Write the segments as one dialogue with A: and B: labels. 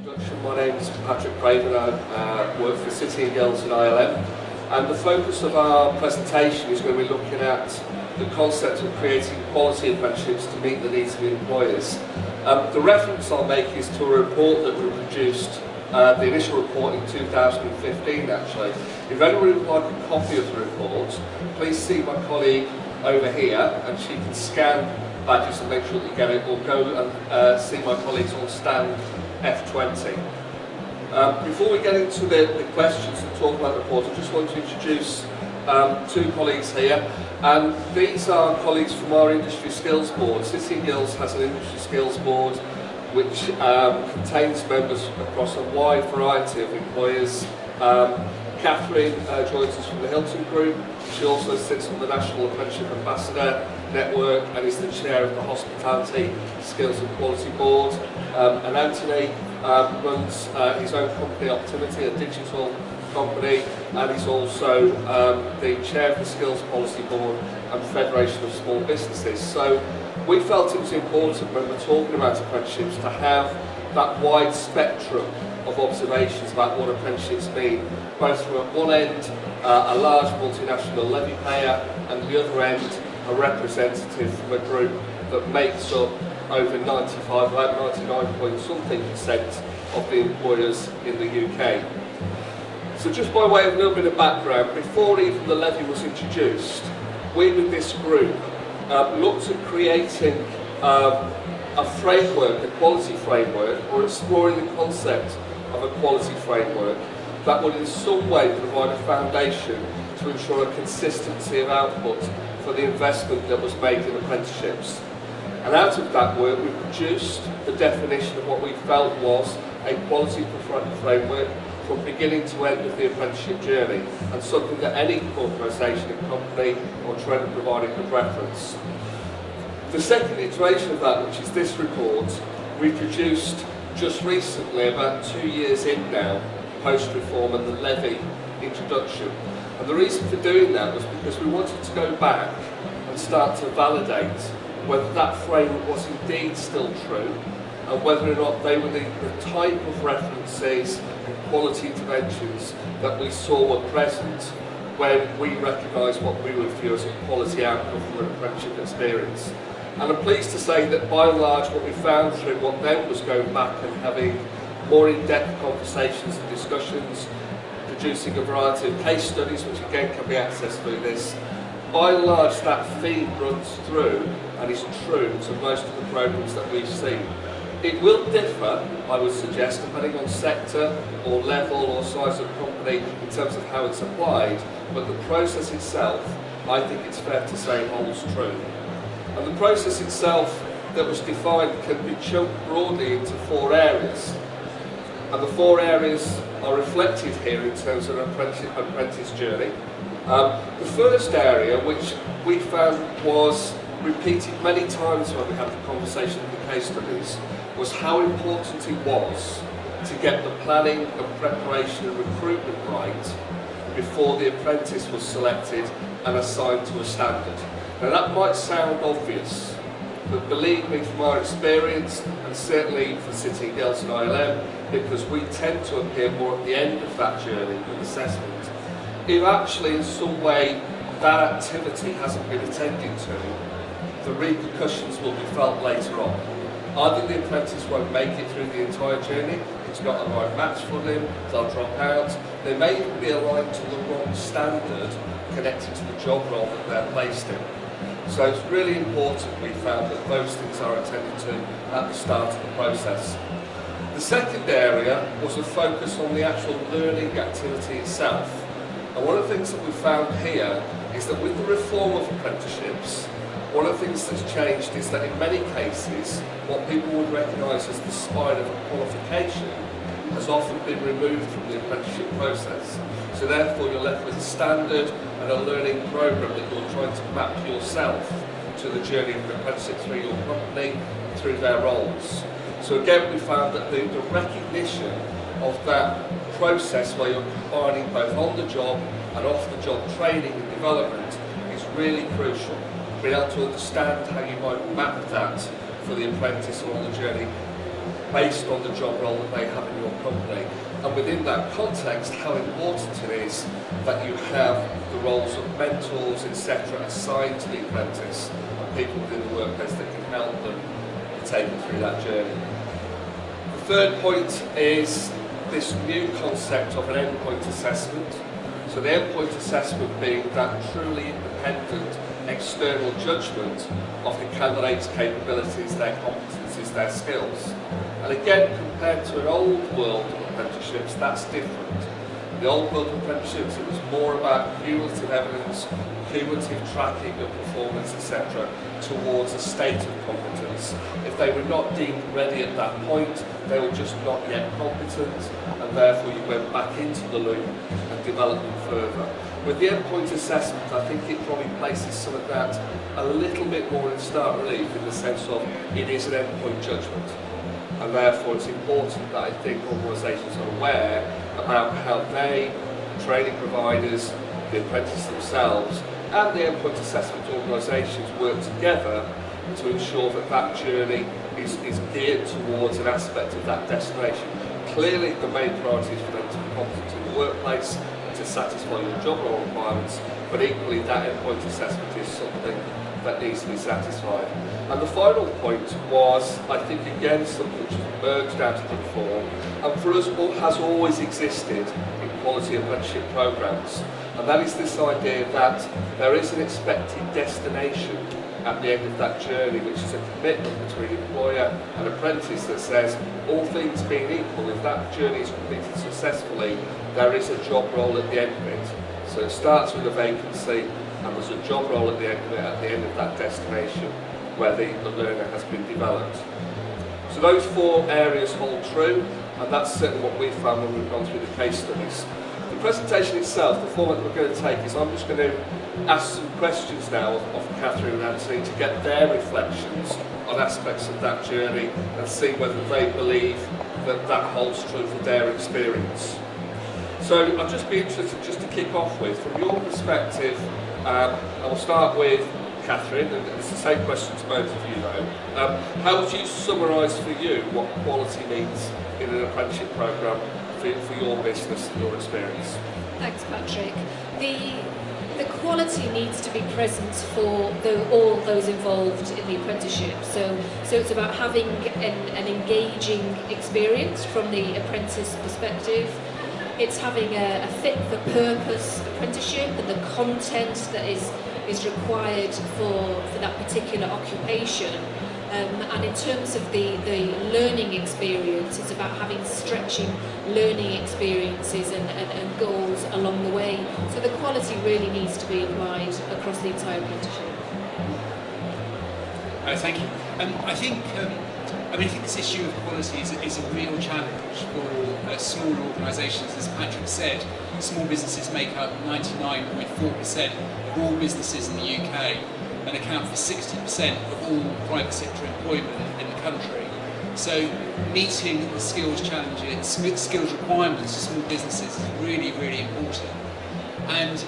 A: introduction. My name is Patrick Craven. I work for City and Guilds in ILM, and the focus of our presentation is going to be looking at the concept of creating quality apprenticeships to meet the needs of employers. The reference I'll make is to a report that we produced, the initial report in 2015 actually. If anyone would like a copy of the report, please see my colleague over here, and she can scan badges to make sure that you get it, or go and see my colleagues on stand F20. Before we get into the questions and talk about the report, I just want to introduce two colleagues here, and these are colleagues from our Industry Skills Board. City and Guilds has an Industry Skills Board which contains members across a wide variety of employers. Catherine joins us from the Hilton Group. She also sits on the National Apprenticeship Ambassador Network and is the chair of the Hospitality Skills and Quality Board. And Anthony runs his own company, Optimity, a digital company, and he's also the chair of the Skills Policy Board and Federation of Small Businesses. So we felt it was important when we're talking about apprenticeships to have that wide spectrum of observations about what apprenticeships mean, both from at one end a large multinational levy payer and the other end a representative from a group that makes up over 95, about 99 point something percent of the employers in the UK. So just by way of a little bit of background, before even the levy was introduced, we with this group looked at creating a framework, a quality framework, or exploring the concept of a quality framework that would in some way provide a foundation to ensure a consistency of output for the investment that was made in apprenticeships. And out of that work we produced the definition of what we felt was a quality framework from beginning to end of the apprenticeship journey, and something that any organisation and company or trainer provider could reference. The second iteration of that, which is this report, we produced just recently, about 2 years in now, post-reform and the levy introduction. And the reason for doing that was because we wanted to go back and start to validate whether that framework was indeed still true, and whether or not they were the type of references and quality interventions that we saw were present when we recognised what we would view as a quality outcome from an apprenticeship experience. And I'm pleased to say that by and large what we found through what then was going back and having more in-depth conversations and discussions, producing a variety of case studies which again can be accessed through this, by and large that theme runs through and is true to most of the programmes that we've seen. It will differ, I would suggest, depending on sector or level or size of company in terms of how it's applied, but the process itself, I think it's fair to say, holds true. And the process itself that was defined can be chunked broadly into 4 areas. And the 4 areas are reflected here in terms of an apprentice journey. The first area, which we found was repeated many times when we had the conversation in the case studies, was how important it was to get the planning and preparation and recruitment right before the apprentice was selected and assigned to a standard. Now that might sound obvious, but believe me, from our experience, and certainly for City and Guilds and ILM, because we tend to appear more at the end of that journey with assessment, if actually in some way that activity hasn't been attended to, the repercussions will be felt later on. Either the apprentice won't make it through the entire journey, it's not the right match for them, they'll drop out, they may even be aligned to the wrong standard connected to the job role that they're placed in. So it's really important, we found, that those things are attended to at the start of the process. The second area was a focus on the actual learning activity itself. And one of the things that we found here is that with the reform of apprenticeships, one of the things that's changed is that in many cases, what people would recognise as the spine of a qualification has often been removed from the apprenticeship process. So therefore you're left with a standard and a learning programme that you're trying to map yourself to the journey of the apprenticeship through your company, through their roles. So again we found that the recognition of that process where you're combining both on the job and off the job training and development is really crucial. Being able to understand how you might map that for the apprentice on the journey based on the job role that they have in your company. And within that context, how important it is that you have the roles of mentors, etc., assigned to the apprentice, and people within the workplace that can help them take them through that journey. The third point is this new concept of an endpoint assessment. So the endpoint assessment being that truly independent external judgment of the candidate's capabilities, their competencies, their skills. And again, compared to an old world of apprenticeships, that's different. In the old world of apprenticeships, it was more about cumulative evidence, cumulative tracking of performance, etc., towards a state of competence. If they were not deemed ready at that point, they were just not yet competent, and therefore you went back into the loop and developed them further. With the endpoint assessment, I think it probably places some of that a little bit more in stark relief, in the sense of it is an endpoint judgment. And therefore it's important that I think organisations are aware about how they, training providers, the apprentices themselves, and the endpoint assessment organisations work together to ensure that that journey is geared towards an aspect of that destination. Clearly the main priority is for them to be competent in the workplace and to satisfy your job role requirements, but equally that endpoint assessment is something that needs to be satisfied. And the final point was, I think again, something which has emerged out of the reform, and for us has always existed in quality apprenticeship programmes, and that is this idea that there is an expected destination at the end of that journey, which is a commitment between employer and apprentice that says, all things being equal, if that journey is completed successfully, there is a job role at the end of it. So it starts with a vacancy, and there's a job role at the end of it, at the end of that destination, where the learner has been developed. So those four areas hold true, and that's certainly what we've found when we've gone through the case studies. The presentation itself, the format that we're going to take is I'm just going to ask some questions now of Catherine and Anthony to get their reflections on aspects of that journey and see whether they believe that that holds true for their experience. So I'll just be interested just to kick off with, from your perspective, I'll start with Catherine, and it's the same question to both of you though. How would you summarise for you what quality means in an apprenticeship programme for your business and your experience?
B: Thanks, Patrick. The quality needs to be present for all those involved in the apprenticeship. So it's about having an engaging experience from the apprentice perspective. It's having a fit-for-purpose apprenticeship and the content that is required for that particular occupation. And in terms of the learning experience, it's about having stretching learning experiences and goals along the way. So the quality really needs to be applied across the entire apprenticeship.
C: Thank you. I think this issue of quality is a real challenge for small organisations. As Patrick said, small businesses make up 99.4% of all businesses in the UK and account for 60% of all private sector employment in the country. So meeting the skills challenges, skills requirements of small businesses is really, really important. And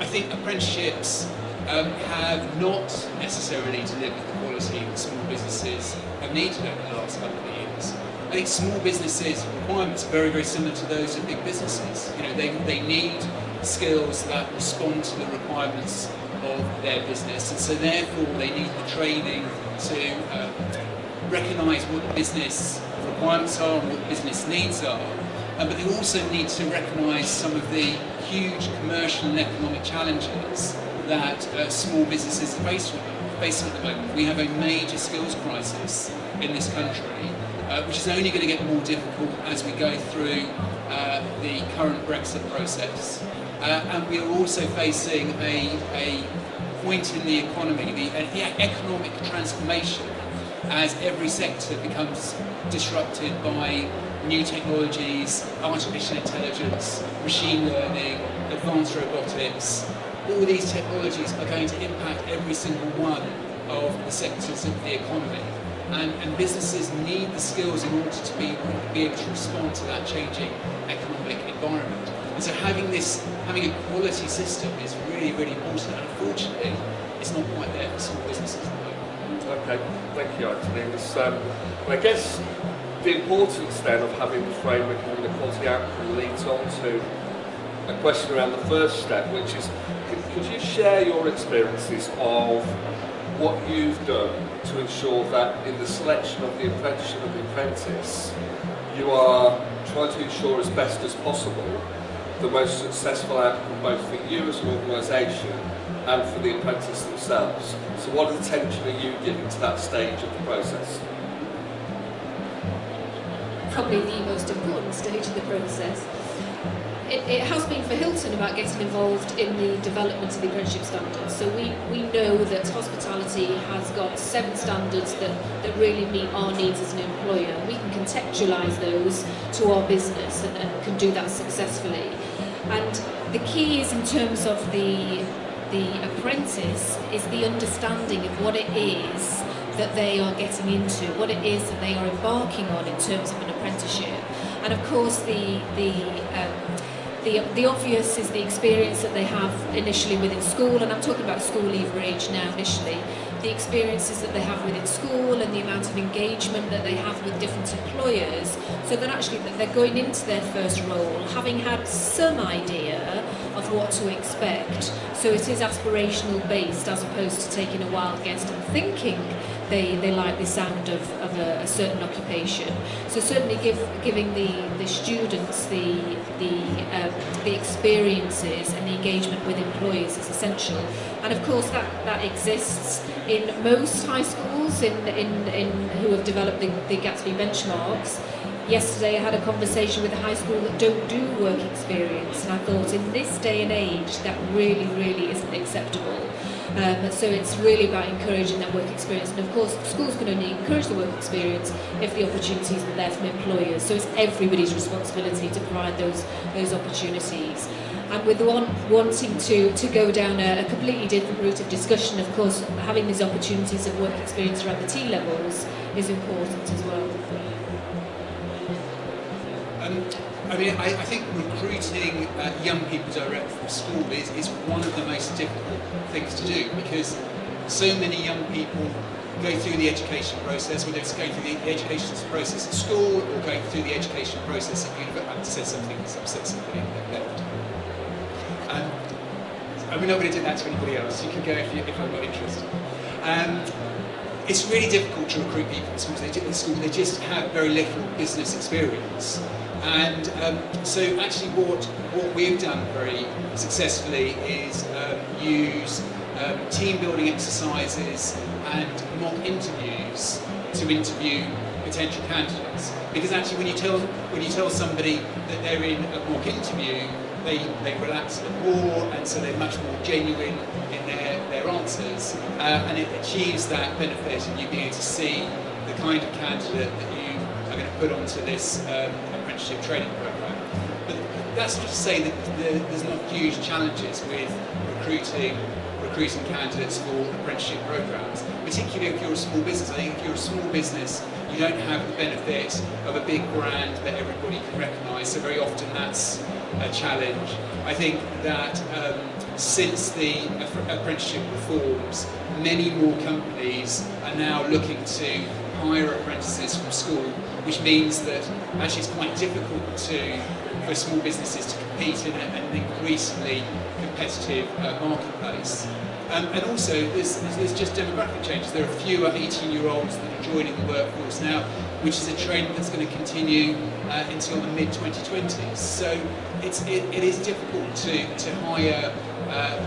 C: I think apprenticeships have not necessarily delivered the quality that small businesses have needed over the last couple of years. I think small businesses' requirements are very, very similar to those of big businesses. You know, they need skills that respond to the requirements of their business, and so therefore they need the training to recognise what the business requirements are and what the business needs are, but they also need to recognise some of the huge commercial and economic challenges that small businesses are facing at the moment. We have a major skills crisis in this country, which is only going to get more difficult as we go through the current Brexit process. And we are also facing a point in the economy, the economic transformation, as every sector becomes disrupted by new technologies, artificial intelligence, machine learning, advanced robotics. All these technologies are going to impact every single one of the sectors of the economy. And businesses need the skills in order to be able to respond to that changing economic environment. And so having a quality system is really, really important, and unfortunately it's not quite there for small businesses at the moment.
A: Okay, thank you, Anthony. I guess The importance then of having the framework and the quality outcome leads on to a question around the first step, which is, could you share your experiences of what you've done to ensure that in the selection of the apprenticeship of the apprentice, you are trying to ensure as best as possible the most successful outcome both for you as an organisation and for the apprentice themselves? So what attention are you giving to that stage of the process?
B: Probably the most important stage of the process. It has been for Hilton about getting involved in the development of the apprenticeship standards. So we know that hospitality has got 7 standards that really meet our needs as an employer. We can contextualise those to our business and can do that successfully. And the key is in terms of the apprentice is the understanding of what it is that they are getting into, what it is that they are embarking on in terms of an apprenticeship. And of course the obvious is the experience that they have initially within school, and I'm talking about school leaver age now initially, the experiences that they have within school and the amount of engagement that they have with different employers, so that actually that they're going into their first role having had some idea of what to expect. So it is aspirational based as opposed to taking a wild guess and thinking they like the sound of a certain occupation. So certainly giving the students the experiences and the engagement with employers is essential. And of course that exists in most high schools in who have developed the Gatsby benchmarks. Yesterday I had a conversation with a high school that don't do work experience, and I thought in this day and age that really isn't acceptable. So it's really about encouraging that work experience, and of course schools can only encourage the work experience if the opportunities are there from employers. So it's everybody's responsibility to provide those opportunities. And with wanting to go down a completely different route of discussion, of course having these opportunities of work experience around the T-levels is important as well.
C: I think recruiting young people direct from school is one of the most difficult things to do, because so many young people go through the education process, whether it's going through the education process at school or going through the education process at university. I've said something left. We're not going to do that to anybody else. You can go if I'm not interested. It's really difficult to recruit people in schools. They just have very little business experience. And so actually what we've done very successfully is use team building exercises and mock interviews to interview potential candidates. Because actually when you tell somebody that they're in a mock interview, they relax a bit more, and so they're much more genuine in their answers, and it achieves that benefit of you being able to see the kind of candidate that you are going to put onto this apprenticeship training program. But that's not to say that there's not huge challenges with recruiting candidates for apprenticeship programs, particularly if you're a small business. I think if you're a small business, you don't have the benefit of a big brand that everybody can recognise, so very often that's a challenge. I think that since the apprenticeship reforms, many more companies are now looking to hire apprentices from school, which means that actually it's quite difficult for small businesses to compete in an increasingly competitive marketplace. And also there's just demographic changes. There are fewer 18-year-olds that are joining the workforce now, which is a trend that's going to continue until the mid-2020s. So it is difficult to hire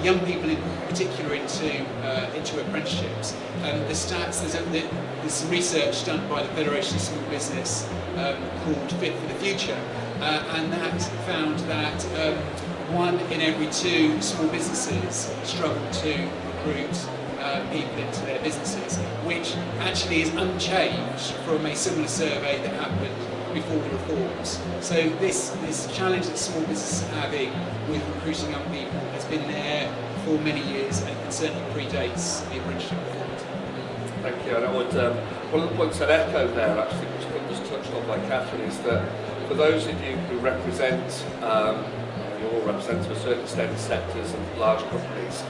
C: young people in particular into apprenticeships. The stats, there's some research done by the Federation of Small Business called Fit for the Future, and that found that 1 in every 2 small businesses struggle to recruit people into their businesses, which actually is unchanged from a similar survey that happened before the reforms. So this challenge that small businesses are having with recruiting young people has been there for many years and certainly predates the apprenticeship reforms.
A: Thank you. And I would, one of the points I'd echo there, actually, which was touched on by Catherine, is that for those of you who represent, you all represent to a certain extent sectors and large companies,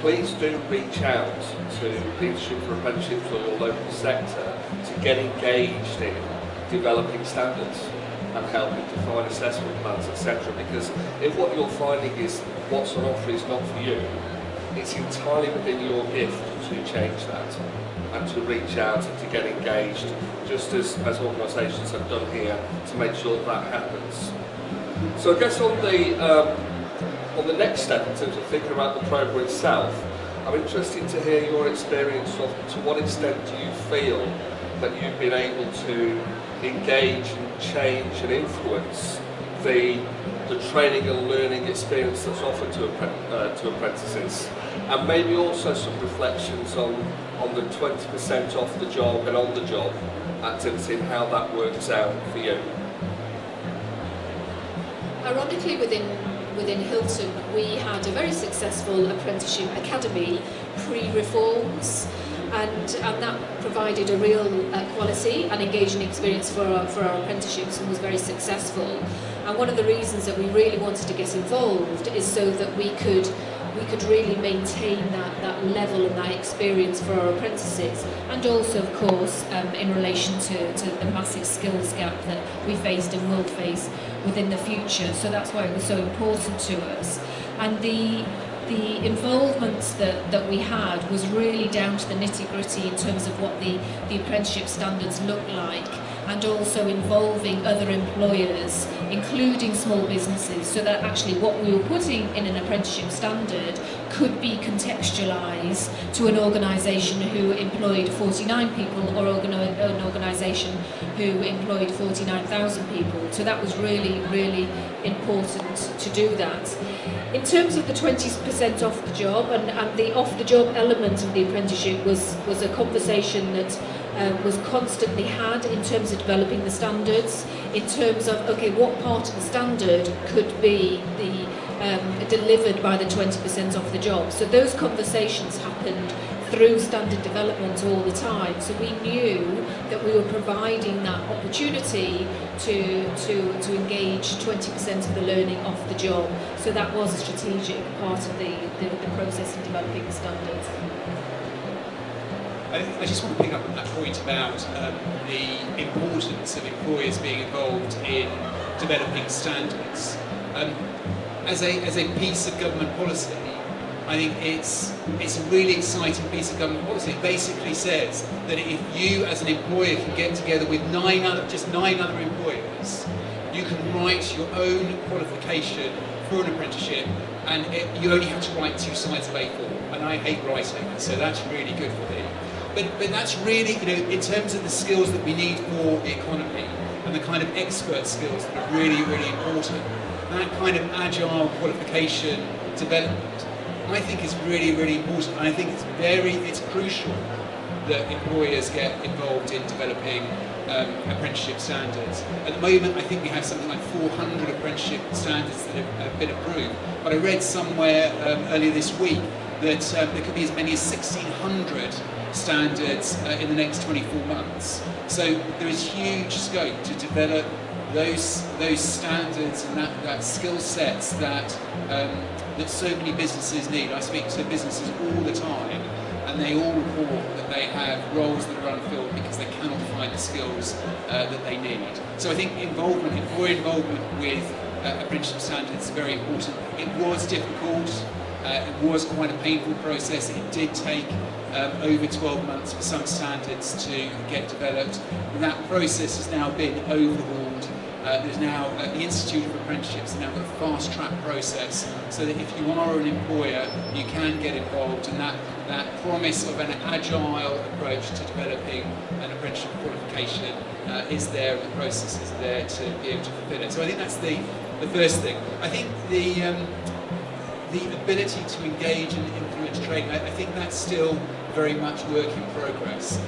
A: please do reach out to Leadership for Apprenticeships or your local sector to get engaged in developing standards and helping define assessment plans, etc. Because if what you're finding is what's on offer is not for you, it's entirely within your gift to change that and to reach out and to get engaged, just as organisations have done here, to make sure that happens. So I guess on the next step, in terms of thinking about the programme itself, I'm interested to hear your experience of to what extent do you feel that you've been able to engage and change and influence the training and learning experience that's offered to apprentices, and maybe also some reflections on the 20% off the job and on the job activity and how that works out for you.
B: Ironically, within Hilton, we had a very successful apprenticeship academy pre-reforms, and that provided a real quality and engaging experience for our apprenticeships, and was very successful. And one of the reasons that we really wanted to get involved is so that we could really maintain that level and that experience for our apprentices, and also, of course, in relation to the massive skills gap that we faced and will face within the future. So that's why it was so important to us. And the involvement that we had was really down to the nitty-gritty in terms of what the apprenticeship standards look like, and also involving other employers, including small businesses, so that actually what we were putting in an apprenticeship standard could be contextualised to an organisation who employed 49 people or an organisation who employed 49,000 people. So that was really, really important to do that. In terms of the 20% off the job, and the off the job element of the apprenticeship was a conversation that was constantly had in terms of developing the standards, in terms of, okay, what part of the standard could be delivered by the 20% off the job. So those conversations happened through standard development all the time. So we knew that we were providing that opportunity to engage 20% of the learning off the job. So that was a strategic part of the process in developing the standards.
C: I just want to pick up on that point about the importance of employers being involved in developing standards. As a piece of government policy, I think it's a really exciting piece of government policy. It basically says that if you as an employer can get together with just nine other employers, you can write your own qualification for an apprenticeship, and you only have to write 2 sides of A4. And I hate writing, so that's really good for me. But that's really, in terms of the skills that we need for the economy and the kind of expert skills that are really, really important, that kind of agile qualification development, I think is really, really important. And I think it's crucial that employers get involved in developing apprenticeship standards. At the moment, I think we have something like 400 apprenticeship standards that have been approved. But I read somewhere earlier this week that there could be as many as 1,600 standards in the next 24 months. So there is huge scope to develop those standards and that skill sets that so many businesses need. I speak to businesses all the time, and they all report that they have roles that are unfilled because they cannot find the skills that they need. So I think employer involvement with apprenticeship standards is very important. It was difficult. It was quite a painful process. It did take over 12 months for some standards to get developed. That process has now been overhauled. There's now the Institute of Apprenticeships has now got a fast-track process, so that if you are an employer, you can get involved, and that promise of an agile approach to developing an apprenticeship qualification is there, and the process is there to be able to fulfill it. So I think that's the first thing. I think the ability to engage and influence training, I think that's still very much work in progress.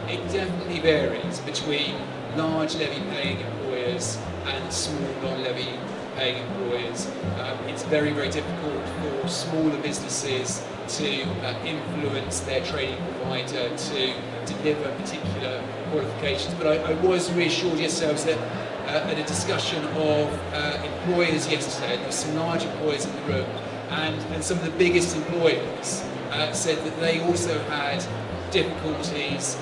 C: It definitely varies between large levy paying employers and small non-levy paying employers. It's very, very difficult for smaller businesses to influence their training provider to deliver particular qualifications. But I was reassured yesterday. I was at a discussion of employers yesterday. There were some large employers in the room, and some of the biggest employers said that they also had difficulties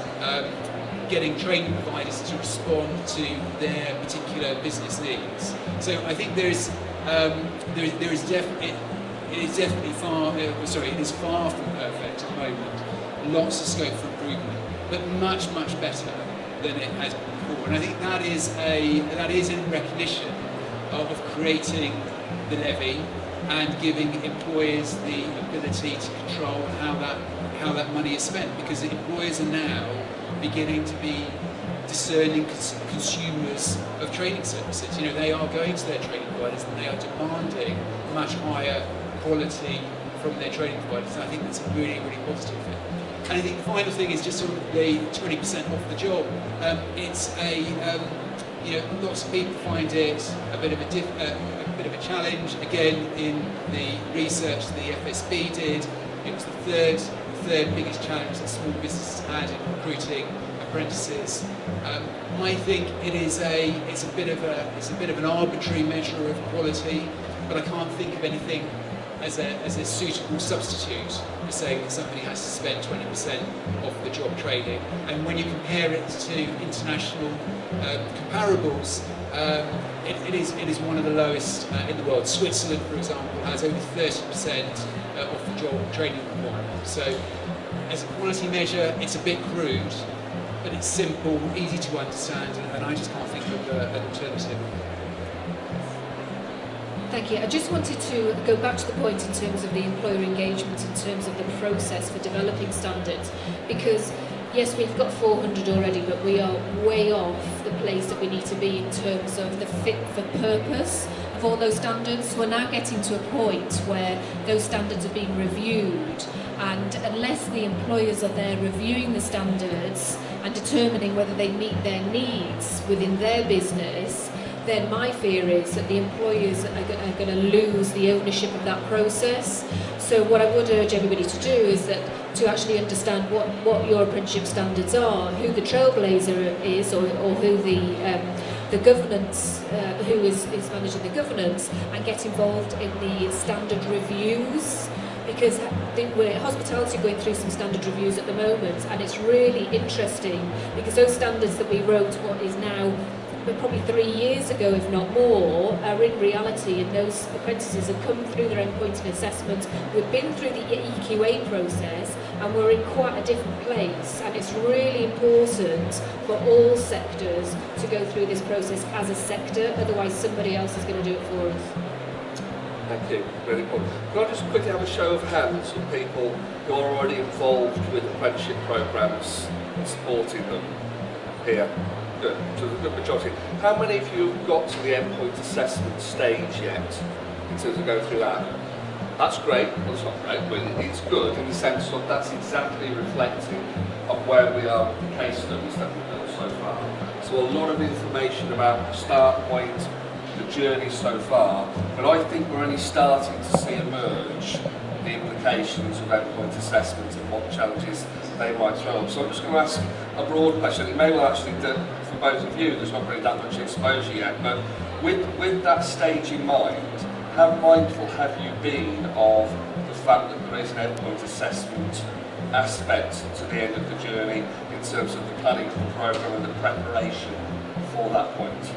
C: getting training providers to respond to their particular business needs. So I think there is definitely it is far from perfect at the moment. Lots of scope for improvement, but much better than it has been before. And I think that is in recognition of creating the levy and giving employers the ability to control how that money is spent, because the employers are now beginning to be discerning consumers of training services. You know, they are going to their training providers and they are demanding much higher quality from their training providers. And I think that's a really positive thing. And I think the final thing is just sort of the 20% off the job. Lots of people find it a bit of a challenge. Again, in the research the FSB did, it was the third biggest challenge that small businesses had in recruiting apprentices. I think it's a bit of an arbitrary measure of quality, but I can't think of anything as a suitable substitute for saying that somebody has to spend 20% off the job training. And when you compare it to international comparables, it is one of the lowest in the world. Switzerland, for example, has over 30% off the job training requirement. So as a quality measure, it's a bit crude, but it's simple, easy to understand, and I just can't think of an alternative.
B: Thank you. I just wanted to go back to the point in terms of the employer engagement, in terms of the process for developing standards, because yes, we've got 400 already, but we are way off the place that we need to be in terms of the fit for purpose of all those standards. We're now getting to a point where those standards are being reviewed, and unless the employers are there reviewing the standards and determining whether they meet their needs within their business, then my fear is that the employers are going to lose the ownership of that process. So what I would urge everybody to do is that to actually understand what your apprenticeship standards are, who the trailblazer is, or who the governance, who is managing the governance, and get involved in the standard reviews. Because we're hospitality going through some standard reviews at the moment, and it's really interesting because those standards that we wrote what is now probably 3 years ago, if not more, are in reality, and those apprentices have come through their endpoint and assessment. We've been through the EQA process, and we're in quite a different place, and it's really important for all sectors to go through this process as a sector, otherwise somebody else is going to do it for us.
A: Thank you, really important. Can I just quickly have a show of hands of people who are already involved with apprenticeship programmes and supporting them here? Good, so the good majority. How many of you have got to the endpoint assessment stage yet, in terms of going through that? That's great, well it's not great, but it's good in the sense of that's exactly reflecting of where we are with the case studies that we've done so far. So a lot of information about the start point, the journey so far, but I think we're only starting to see emerge the implications of endpoint assessment and what challenges they might throw up. So I'm just going to ask a broad question. It may well actually, for both of you, there's not really that much exposure yet, but with that stage in mind, how mindful have you been of the fact that there is an endpoint assessment aspect to the end of the journey in terms of the planning of the programme and the preparation for that point?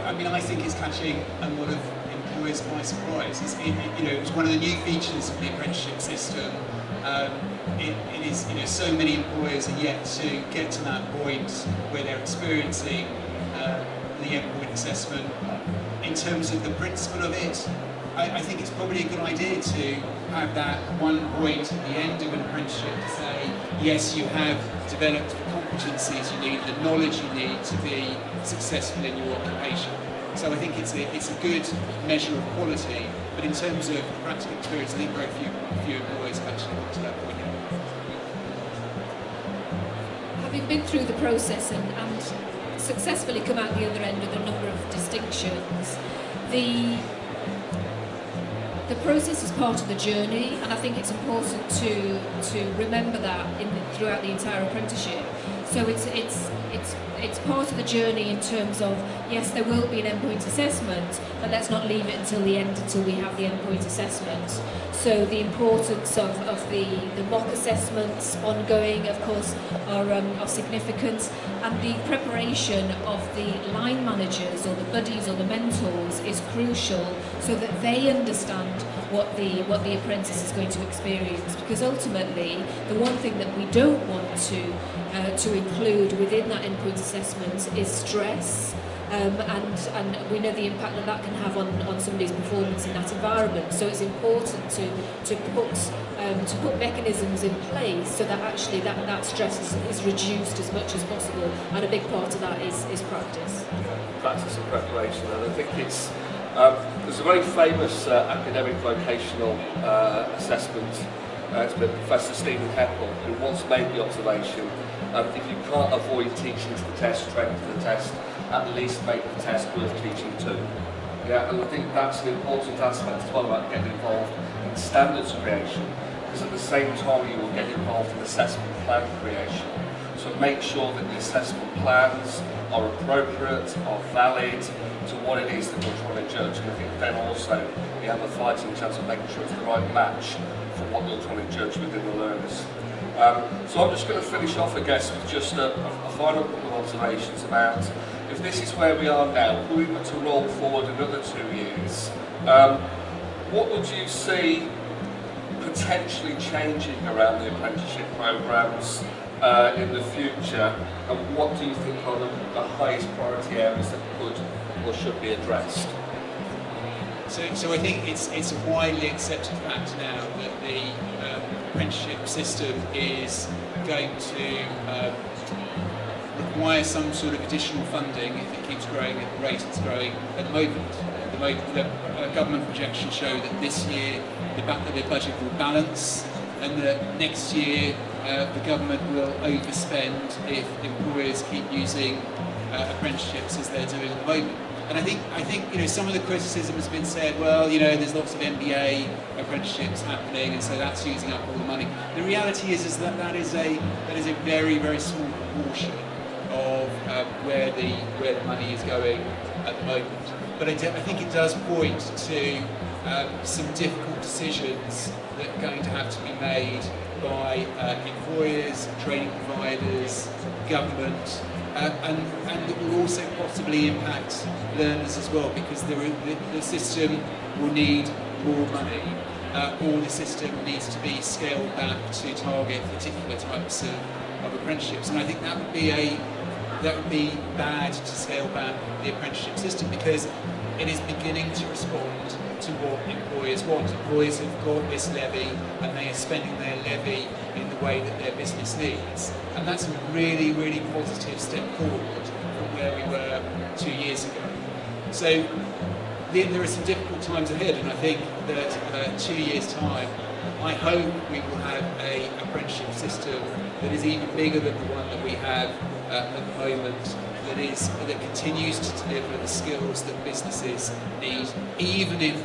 C: I mean, I think it's catching a lot of employers by surprise. It's one of the new features of the apprenticeship system. It is, so many employers are yet to get to that point where they're experiencing the endpoint assessment. In terms of the principle of it, I think it's probably a good idea to have that one point at the end of an apprenticeship to say, yes, you have developed the competencies you need, the knowledge you need to be successful in your occupation. So I think it's a good measure of quality, but in terms of practical experience, I think very few employers have actually got to that point yet.
B: Having been through the process and successfully come out the other end with a number of distinctions, the process is part of the journey, and I think it's important to remember that throughout the entire apprenticeship. So it's it's part of the journey in terms of, yes, there will be an endpoint assessment, but let's not leave it until the end, until we have the endpoint assessment. So the importance of the mock assessments ongoing, of course, are significant, and the preparation of the line managers or the buddies or the mentors is crucial, so that they understand what the apprentice is going to experience. Because ultimately, the one thing that we don't want to include within that endpoint assessment is stress. And we know the impact that can have on somebody's performance in that environment. So it's important to put mechanisms in place so that actually that stress is reduced as much as possible. And a big part of that is practice.
A: Practice and preparation. And I think it's there's a very famous academic vocational assessment. It's by Professor Stephen Heppel, who once made the observation: if you can't avoid teaching to the test, train to the test, at least make the test worth teaching to. Yeah, and I think that's an important aspect as well about getting involved in standards creation, because at the same time you will get involved in assessment plan creation. So make sure that the assessment plans are appropriate, are valid to what it is that we're trying to judge. And I think then also you have a fighting chance of making sure it's the right match for what you're trying to judge within the learners. So I'm just going to finish off, I guess, with just a final couple of observations about, if this is where we are now, if we were to roll forward another 2 years, what would you see potentially changing around the apprenticeship programmes in the future, and what do you think are the highest priority areas that could or should be addressed?
C: So I think it's a widely accepted fact now that the apprenticeship system is going to require some sort of additional funding if it keeps growing at the rate it's growing at the moment. The government projections show that this year the budget will balance, and that next year the government will overspend if employers keep using apprenticeships as they're doing at the moment. And I think some of the criticism has been said, well, there's lots of MBA apprenticeships happening, and so that's using up all the money. The reality is that is a very, very small proportion of where the money is going at the moment. But I think it does point to some difficult decisions that are going to have to be made by employers, training providers, government, and it will also possibly impact learners as well, because the system will need more money, or the system needs to be scaled back to target particular types of apprenticeships. And I think that would be bad to scale back the apprenticeship system, because it is beginning to respond to what employers want. Employers have got this levy, and they are spending their levy in the way that their business needs. And that's a really, really positive step forward from where we were 2 years ago. So there are some difficult times ahead, and I think that 2 years' time, I hope we will have an apprenticeship system that is even bigger than the one that we have at the moment, that continues to deliver the skills that businesses need, even if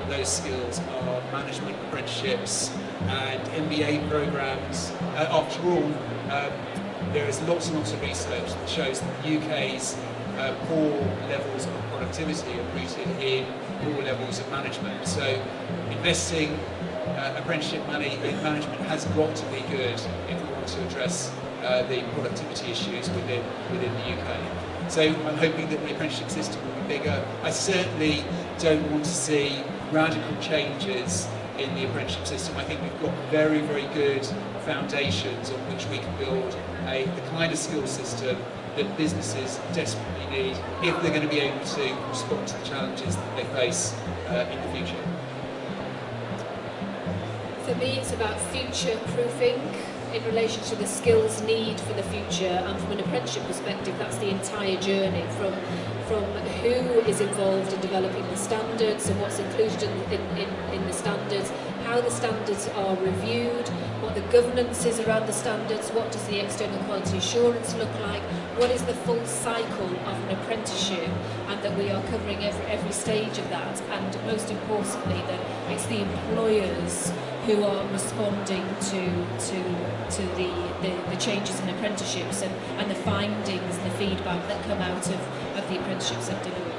C: those skills are management apprenticeships and MBA programs. After all, there is lots and lots of research that shows that the UK's poor levels of productivity are rooted in poor levels of management. So investing apprenticeship money in management has got to be good if we want to address the productivity issues within the UK. So I'm hoping that the apprenticeship system will be bigger. I certainly don't want to see radical changes in the apprenticeship system. I think we've got very, very good foundations on which we can build the kind of skill system that businesses desperately need if they're going to be able to respond to the challenges that they face in the future.
B: For me, it's about future-proofing in relation to the skills need for the future, and from an apprenticeship perspective, that's the entire journey from who is involved in developing the standards and what's included in the standards, how the standards are reviewed, what the governance is around the standards, what does the external quality assurance look like, what is the full cycle of an apprenticeship, and that we are covering every stage of that, and most importantly that it's the employers who are responding to the changes in apprenticeships and the findings and the feedback that come out of the apprenticeships they've delivered.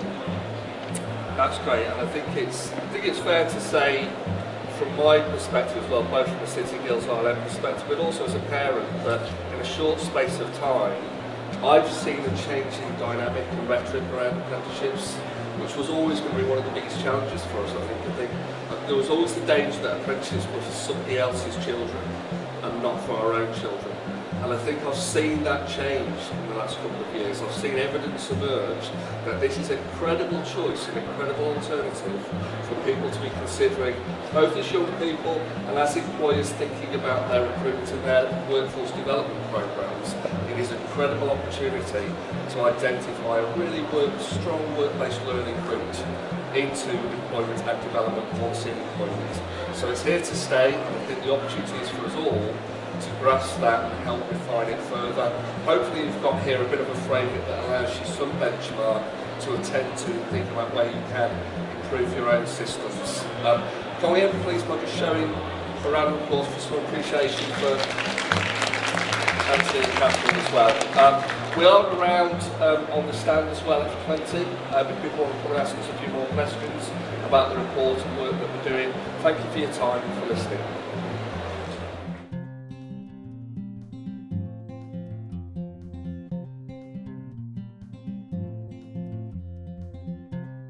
A: That's great, and I think it's fair to say, from my perspective as well, both from the City Girls ILM perspective, but also as a parent, that in a short space of time, I've seen a changing dynamic and rhetoric around apprenticeships, which was always going to be one of the biggest challenges for us. I think there was always the danger that apprenticeships were for somebody else's children and not for our own children. And I think I've seen that change in the last couple of years. I've seen evidence emerge that this is a credible choice, an incredible alternative for people to be considering, both as young people and as employers thinking about their recruitment and their workforce development programs. It is a credible opportunity to identify a really strong work-based learning route into employment and development once in employment. So it's here to stay, and I think the opportunity is for us all to grasp that and help refine it further. Hopefully you've got here a bit of a framework that allows you some benchmark to attend to and think about where you can improve your own systems. Can we end please by just showing a round of applause for some appreciation for Anthony and Catherine as well. We are around on the stand as well at 20. If people want to come and ask us a few more questions about the report and work that we're doing. Thank you for your time and for listening.